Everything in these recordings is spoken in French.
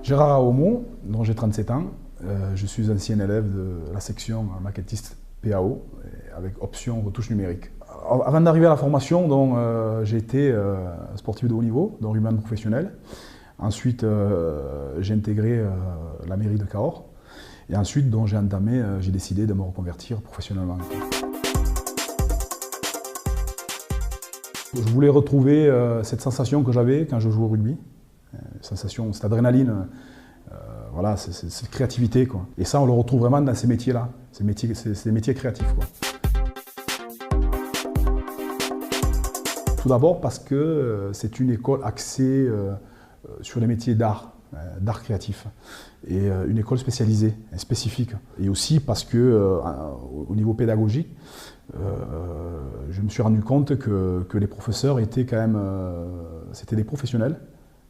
Gérard Aomo, dont j'ai 37 ans. Je suis ancien élève de la section maquettiste PAO, avec option retouche numérique. Avant d'arriver à la formation, j'ai été sportif de haut niveau, dans rugbyman professionnel. Ensuite, j'ai intégré la mairie de Cahors. Et ensuite, j'ai décidé de me reconvertir professionnellement. Je voulais retrouver cette sensation que j'avais quand je jouais au rugby. Sensation, cette adrénaline, voilà, cette créativité, quoi. Et ça, on le retrouve vraiment dans ces métiers-là. C'est des métiers créatifs, quoi. Tout d'abord parce que c'est une école axée sur les métiers d'art créatif. Et une école spécialisée, spécifique. Et aussi parce que, au niveau pédagogique, je me suis rendu compte que les professeurs étaient quand même, c'était des professionnels,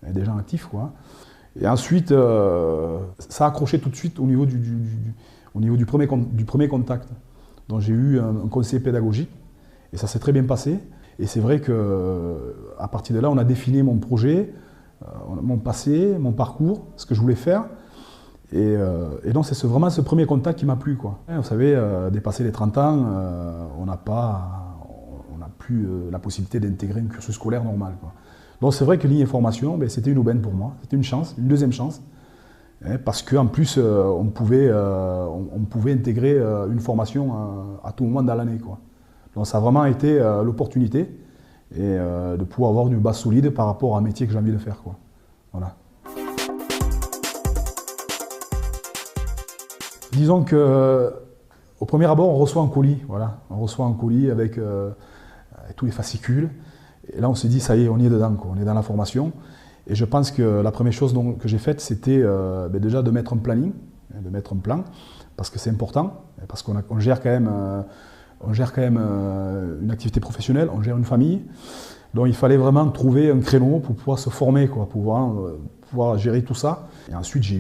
des gens actifs, quoi. Et ensuite, ça a accroché tout de suite au niveau du premier contact. Donc j'ai eu un conseiller pédagogique et ça s'est très bien passé. Et c'est vrai qu'à partir de là, on a défini mon projet, mon passé, mon parcours, ce que je voulais faire. Et donc c'est vraiment ce premier contact qui m'a plu, quoi. Vous savez, dépasser les 30 ans, on n'a plus la possibilité d'intégrer un cursus scolaire normal, quoi. Donc c'est vrai que ligne et formation, c'était une aubaine pour moi. C'était une chance, une deuxième chance. Parce qu'en plus, on pouvait intégrer une formation à tout moment dans l'année, quoi. Donc ça a vraiment été l'opportunité de pouvoir avoir une base solide par rapport à un métier que j'ai envie de faire, quoi. Voilà. Disons qu'au premier abord, on reçoit un colis. Voilà. On reçoit un colis avec tous les fascicules. Et là, on s'est dit, ça y est, on y est dedans, quoi. On est dans la formation. Et je pense que la première chose que j'ai faite, c'était déjà de mettre un planning, de mettre un plan, parce que c'est important, parce qu'on gère quand même, une activité professionnelle, on gère une famille. Donc il fallait vraiment trouver un créneau pour pouvoir se former, quoi, pour pouvoir gérer tout ça. Et ensuite, j'ai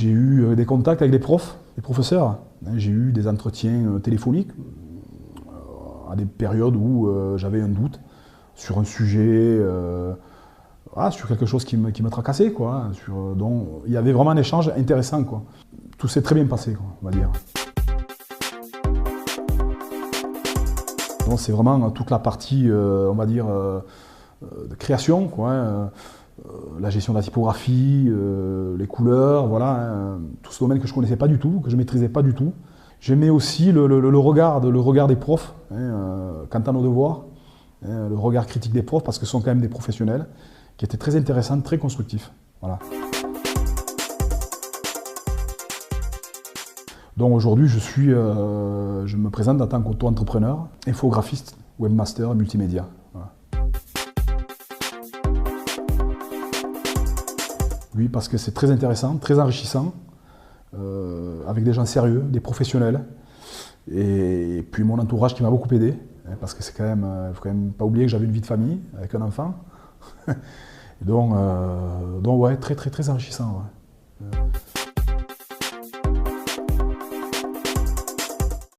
eu des contacts avec des profs, des professeurs. J'ai eu des entretiens téléphoniques à des périodes où j'avais un doute sur un sujet, sur quelque chose qui me tracassait, quoi. Donc il y avait vraiment un échange intéressant, quoi. Tout s'est très bien passé, quoi, on va dire. Donc c'est vraiment toute la partie, on va dire, de création, quoi. La gestion de la typographie, les couleurs, voilà, tout ce domaine que je ne connaissais pas du tout, que je ne maîtrisais pas du tout. J'aimais aussi le regard des profs, quant à nos devoirs, le regard critique des profs, parce que ce sont quand même des professionnels, qui étaient très intéressants, très constructifs. Voilà. Donc aujourd'hui, je me présente en tant qu'auto-entrepreneur, infographiste, webmaster, multimédia. Voilà. Oui, parce que c'est très intéressant, très enrichissant, avec des gens sérieux, des professionnels, et puis mon entourage qui m'a beaucoup aidé, parce que c'est quand même, faut quand même pas oublier que j'avais une vie de famille avec un enfant. Donc ouais, très enrichissant. Ouais.